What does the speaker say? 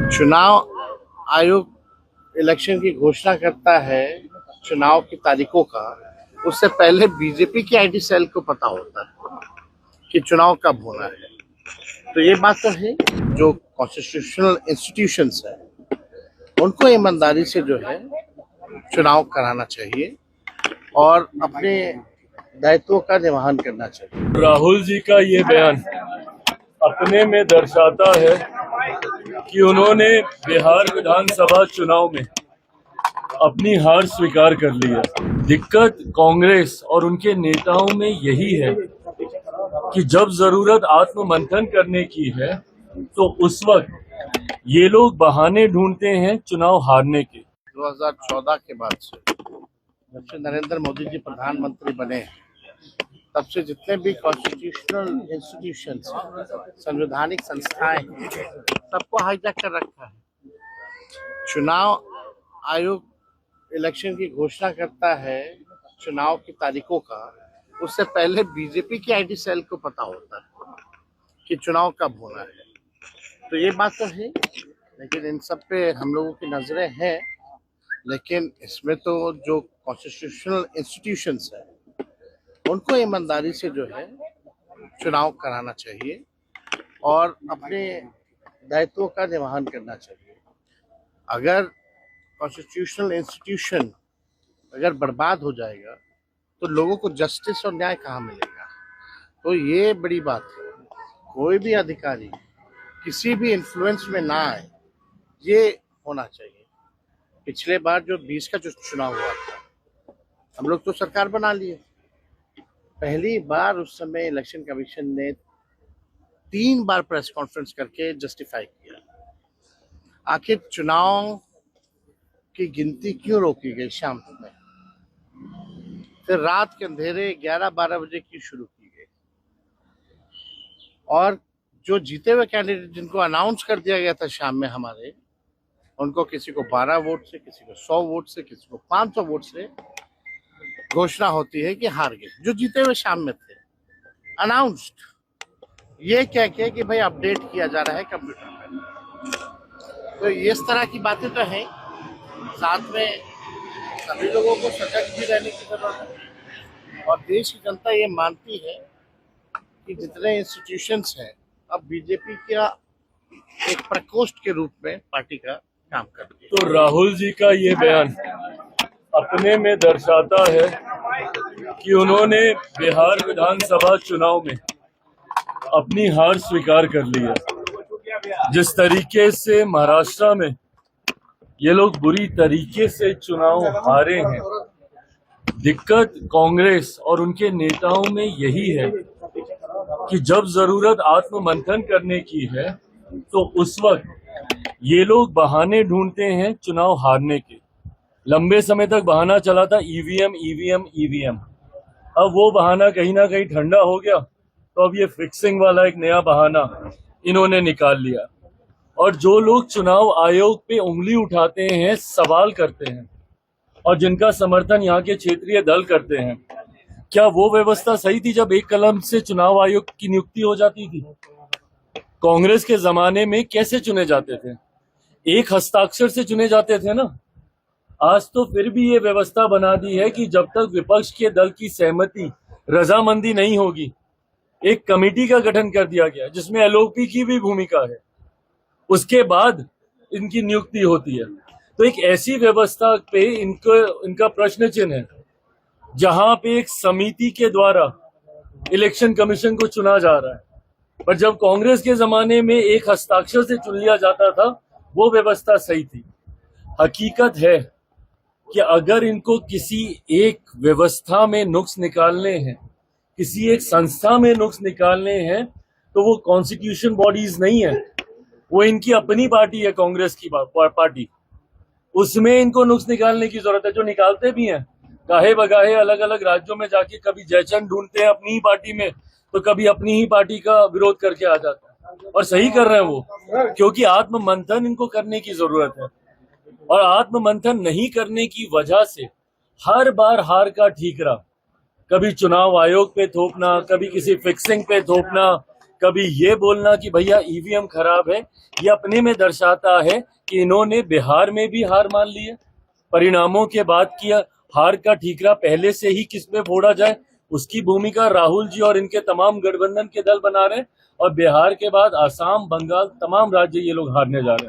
चुनाव आयोग इलेक्शन की घोषणा करता है चुनाव की तारीखों का, उससे पहले बीजेपी की आईटी सेल को पता होता है कि चुनाव कब होना है। तो ये बात तो है, जो कॉन्स्टिट्यूशनल इंस्टीट्यूशंस है उनको ईमानदारी से जो है चुनाव कराना चाहिए और अपने दायित्वों का निर्वहन करना चाहिए। राहुल जी का ये बयान अपने में दर्शाता है कि उन्होंने बिहार विधानसभा चुनाव में अपनी हार स्वीकार कर ली है। दिक्कत कांग्रेस और उनके नेताओं में यही है कि जब जरूरत आत्ममंथन करने की है तो उस वक्त ये लोग बहाने ढूंढते हैं चुनाव हारने के। 2014 के बाद से जब से नरेंद्र मोदी जी प्रधानमंत्री बने तब से जितने भी कॉन्स्टिट्यूशनल इंस्टीट्यूशंस संवैधानिक संस्थाएं हैं सबको हाईजैक कर रखा है। चुनाव आयोग इलेक्शन की घोषणा करता है चुनाव की तारीखों का, उससे पहले बीजेपी की आईटी सेल को पता होता है कि चुनाव कब होना है। तो ये बात तो है, लेकिन इन सब पे हम लोगों की नजरें हैं। लेकिन इसमें तो जो कॉन्स्टिट्यूशनल इंस्टीट्यूशंस है उनको ईमानदारी से जो है चुनाव कराना चाहिए और अपने दायित्वों का निर्वहन करना चाहिए। अगर कॉन्स्टिट्यूशनल इंस्टीट्यूशन अगर बर्बाद हो जाएगा तो लोगों को जस्टिस और न्याय कहाँ मिलेगा। तो ये बड़ी बात है, कोई भी अधिकारी किसी भी इन्फ्लुएंस में ना आए, ये होना चाहिए। पिछले बार जो 20 का जो चुनाव हुआ था, हम लोग तो सरकार बना लिए, पहली बार उस समय इलेक्शन कमीशन ने 3 बार प्रेस कॉन्फ्रेंस करके जस्टिफाई किया। आखिर चुनाव की गिनती क्यों रोकी गई शाम में, फिर रात के अंधेरे 11-12 बजे की शुरू की गई, और जो जीते हुए कैंडिडेट जिनको अनाउंस कर दिया गया था शाम में हमारे, उनको किसी को 12 वोट से, किसी को 100 वोट से, किसी को 500 वोट से घोषणा होती है कि हार गए। जो जीते हुए शाम में थे अनाउंस्ड, ये कह के कि भाई अपडेट किया जा रहा है कंप्यूटर में। तो इस तरह की बातें तो हैं। साथ में सभी लोगों को सजग भी रहने की जरूरत है और देश की जनता ये मानती है कि जितने इंस्टीट्यूशंस हैं अब बीजेपी का एक प्रकोष्ठ के रूप में पार्टी का काम करती है। तो राहुल जी का ये बयान अपने में दर्शाता है कि उन्होंने बिहार विधानसभा चुनाव में अपनी हार स्वीकार कर ली है। जिस तरीके से महाराष्ट्र में ये लोग बुरी तरीके से चुनाव हारे हैं, दिक्कत कांग्रेस और उनके नेताओं में यही है कि जब जरूरत आत्ममंथन करने की है तो उस वक्त ये लोग बहाने ढूंढते हैं चुनाव हारने के। लंबे समय तक बहाना चला था ईवीएम ईवीएम ईवीएम, अब वो बहाना कहीं ना कहीं ठंडा हो गया, तो अब ये फिक्सिंग वाला एक नया बहाना इन्होंने निकाल लिया। और जो लोग चुनाव आयोग पे उंगली उठाते हैं, सवाल करते हैं और जिनका समर्थन यहाँ के क्षेत्रीय दल करते हैं, क्या वो व्यवस्था सही थी जब एक कलम से चुनाव आयोग की नियुक्ति हो जाती थी? कांग्रेस के जमाने में कैसे चुने जाते थे? एक हस्ताक्षर से चुने जाते थे ना। आज तो फिर भी ये व्यवस्था बना दी है कि जब तक विपक्ष के दल की सहमति, रजामंदी नहीं होगी, एक कमेटी का गठन कर दिया गया जिसमें एलओपी की भी भूमिका है, उसके बाद इनकी नियुक्ति होती है। तो एक ऐसी व्यवस्था पे इनका प्रश्न चिन्ह है जहां पे एक समिति के द्वारा इलेक्शन कमीशन को चुना जा रहा है। पर जब कांग्रेस के जमाने में एक हस्ताक्षर से चुन लिया जाता था, वो व्यवस्था सही थी। हकीकत है कि अगर इनको किसी एक व्यवस्था में नुक्स निकालने हैं, किसी एक संस्था में नुक्स निकालने हैं, तो वो कॉन्स्टिट्यूशन बॉडीज नहीं है, वो इनकी अपनी पार्टी है, कांग्रेस की पार्टी। उसमें इनको नुक्स निकालने की जरूरत है। जो निकालते भी हैं गाहे बगाहे अलग अलग राज्यों में जाके, कभी जयचंद ढूंढते हैं अपनी ही पार्टी में, तो कभी अपनी ही पार्टी का विरोध करके आ जाता है। और सही कर रहे हैं वो, क्योंकि आत्ममंथन इनको करने की जरूरत है। और आत्ममंथन नहीं करने की वजह से हर बार हार का ठीकरा, कभी चुनाव आयोग पे थोपना, कभी किसी फिक्सिंग पे थोपना, कभी ये बोलना कि भैया ईवीएम खराब है, ये अपने में दर्शाता है कि इन्होंने बिहार में भी हार मान ली है। परिणामों के बाद किया हार का ठीकरा पहले से ही किस में फोड़ा जाए, उसकी भूमिका राहुल जी और इनके तमाम गठबंधन के दल बना रहे हैं, और बिहार के बाद आसाम, बंगाल, तमाम राज्य ये लोग हारने जा रहे हैं।